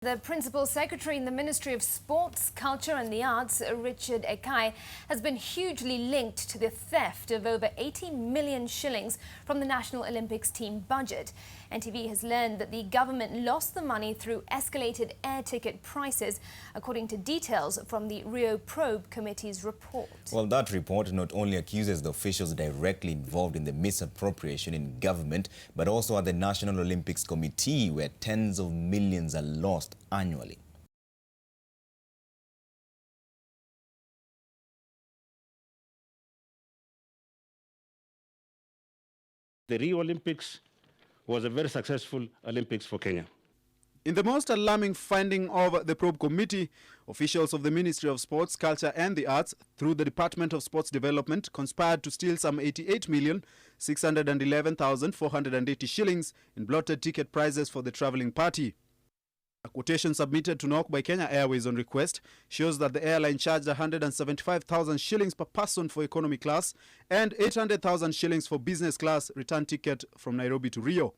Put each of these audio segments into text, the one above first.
The Principal Secretary in the Ministry of Sports, Culture and the Arts, Rio Ekai, has been hugely linked to the theft of over 80 million shillings from the National Olympics team budget. NTV has learned that the government lost the money through escalated air ticket prices, according to details from the Rio Probe committee's report. Well, that report not only accuses the officials directly involved in the misappropriation in government, but also at the National Olympics Committee, where tens of millions are lost annually. The Rio Olympics was a very successful Olympics for Kenya. In the most alarming finding of the Probe Committee, officials of the Ministry of Sports, Culture and the Arts, through the Department of Sports Development, conspired to steal some 88,611,480 shillings in blotted ticket prices for the travelling party. A quotation submitted to NOC by Kenya Airways on request shows that the airline charged 175,000 shillings per person for economy class and 800,000 shillings for business class return ticket from Nairobi to Rio.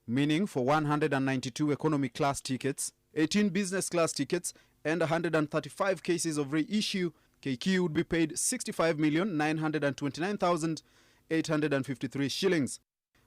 Meaning for 192 economy class tickets, 18 business class tickets and 135 cases of reissue, KQ would be paid 65,929,853 shillings.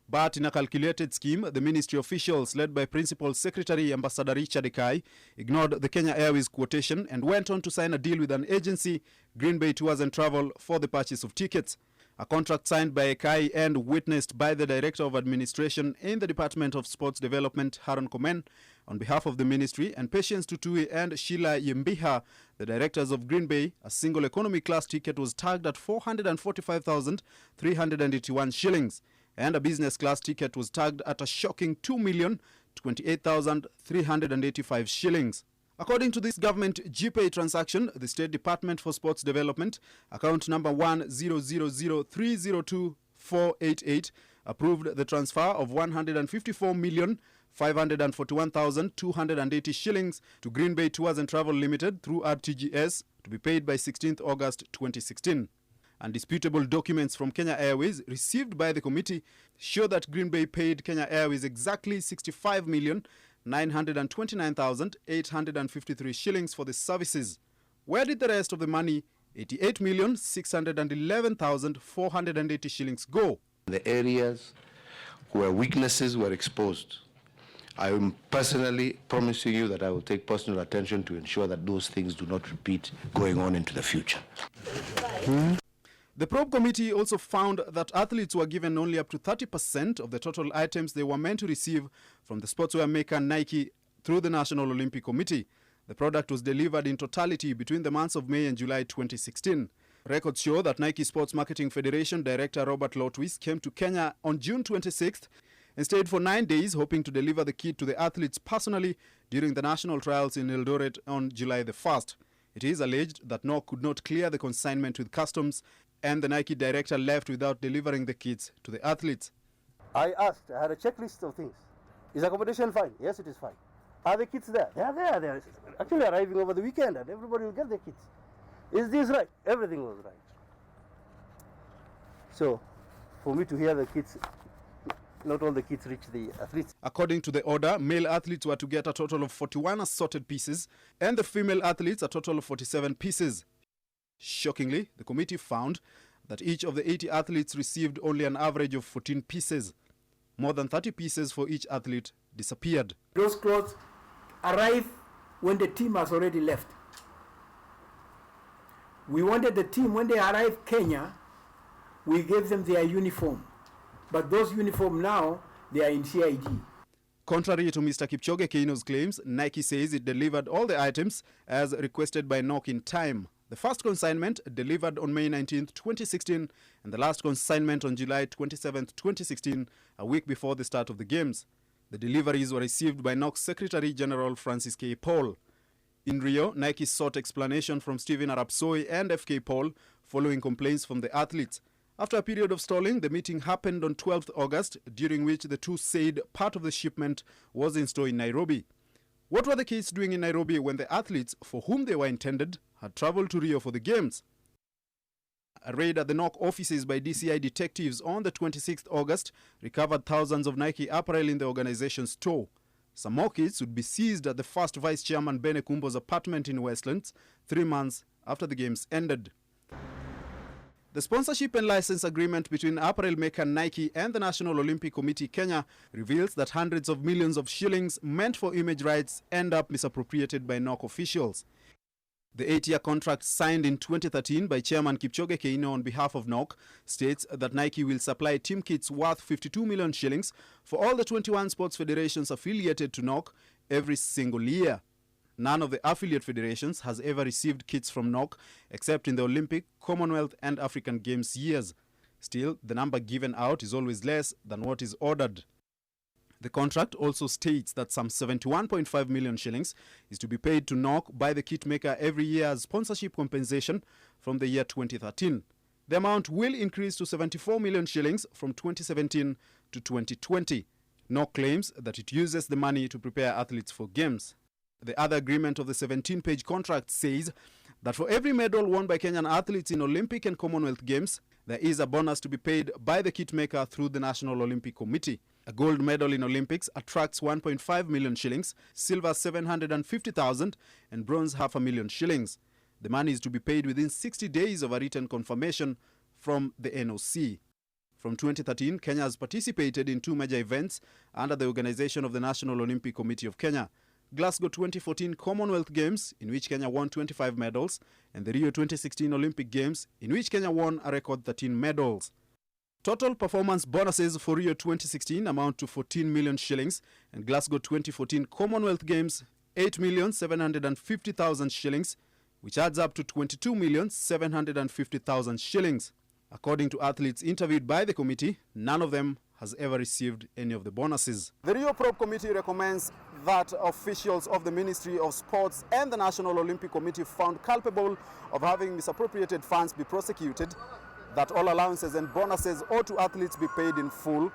But in a calculated scheme, the ministry officials led by Principal Secretary Ambassador Rio Ekai ignored the Kenya Airways quotation and went on to sign a deal with an agency, Green Bay Tours and Travel, for the purchase of tickets. A contract signed by Ekai and witnessed by the Director of Administration in the Department of Sports Development, Haron Komen, on behalf of the ministry, and Patience Tutui and Sheila Yembiha, the directors of Green Bay. A single economy class ticket was tagged at 445,381 shillings. And a business class ticket was tagged at a shocking 2,028,385 shillings. According to this government GPay transaction, the State Department for Sports Development, account number 1000302,488, approved the transfer of 154,541,280 shillings to Green Bay Tours and Travel Limited through RTGS to be paid by 16th August 2016. Undisputable documents from Kenya Airways received by the committee show that Green Bay paid Kenya Airways exactly 65,929,853 shillings for the services. Where did the rest of the money, 88,611,480 shillings, go? The areas where weaknesses were exposed, I am personally promising you that I will take personal attention to ensure that those things do not repeat going on into the future. The Probe Committee also found that athletes were given only up to 30% of the total items they were meant to receive from the sportswear maker Nike through the National Olympic Committee. The product was delivered in totality between the months of May and July 2016. Records show that Nike Sports Marketing Federation Director Robert Lotwis came to Kenya on June 26th and stayed for 9 days, hoping to deliver the kit to the athletes personally during the national trials in Eldoret on July the 1st. It is alleged that NOC could not clear the consignment with customs, and the Nike director left without delivering the kits to the athletes. I asked, I had a checklist of things. Is accommodation fine? Yes, it is fine. Are the kits there? They are there. They are actually arriving over the weekend and everybody will get their kits. Is this right? Everything was right. So, for me to hear the kits, not all the kits reach the athletes. According to the order, male athletes were to get a total of 41 assorted pieces and the female athletes a total of 47 pieces. Shockingly, the committee found that each of the 80 athletes received only an average of 14 pieces. More than 30 pieces for each athlete disappeared. Those clothes arrive when the team has already left. We wanted the team, when they arrived Kenya, we gave them their uniform. But those uniforms now, they are in CIG. Contrary to Mr. Kipchoge Keino's claims, Nike says it delivered all the items as requested by NOC in time. The first consignment delivered on May 19, 2016, and the last consignment on July 27, 2016, a week before the start of the Games. The deliveries were received by NOC Secretary General Francis K. Paul. In Rio, Nike sought explanation from Stephen Arapsoi and FK Paul following complaints from the athletes. After a period of stalling, the meeting happened on 12th August, during which the two said part of the shipment was in store in Nairobi. What were the kids doing in Nairobi when the athletes, for whom they were intended, had traveled to Rio for the Games? A raid at the NOC offices by DCI detectives on the 26th August recovered thousands of Nike apparel in the organization's store. Some more kits would be seized at the first Vice Chairman Bene Kumbo's apartment in Westlands 3 months after the games ended. The sponsorship and license agreement between apparel maker Nike and the National Olympic Committee Kenya reveals that hundreds of millions of shillings meant for image rights end up misappropriated by NOC officials. The 8-year contract signed in 2013 by Chairman Kipchoge Keino on behalf of NOC states that Nike will supply team kits worth 52 million shillings for all the 21 sports federations affiliated to NOC every single year. None of the affiliate federations has ever received kits from NOC except in the Olympic, Commonwealth and African Games years. Still, the number given out is always less than what is ordered. The contract also states that some 71.5 million shillings is to be paid to NOC by the kit maker every year as sponsorship compensation from the year 2013. The amount will increase to 74 million shillings from 2017 to 2020. NOC claims that it uses the money to prepare athletes for games. The other agreement of the 17-page contract says that for every medal won by Kenyan athletes in Olympic and Commonwealth Games, there is a bonus to be paid by the kit maker through the National Olympic Committee. A gold medal in Olympics attracts 1.5 million shillings, silver 750,000 and bronze 500,000 shillings. The money is to be paid within 60 days of a written confirmation from the NOC. From 2013, Kenya has participated in 2 major events under the organization of the National Olympic Committee of Kenya. Glasgow 2014 Commonwealth Games, in which Kenya won 25 medals, and the Rio 2016 Olympic Games, in which Kenya won a record 13 medals. Total performance bonuses for Rio 2016 amount to 14 million shillings, and Glasgow 2014 Commonwealth Games 8,750,000 shillings, which adds up to 22,750,000 shillings. According to athletes interviewed by the committee, none of them has ever received any of the bonuses. The Rio Probe committee recommends that officials of the Ministry of Sports and the National Olympic Committee found culpable of having misappropriated funds be prosecuted, that all allowances and bonuses owed to athletes be paid in full.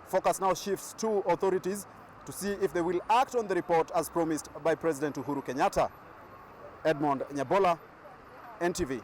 Focus now shifts to authorities to see if they will act on the report as promised by President Uhuru Kenyatta. Edmond Nyabola, NTV.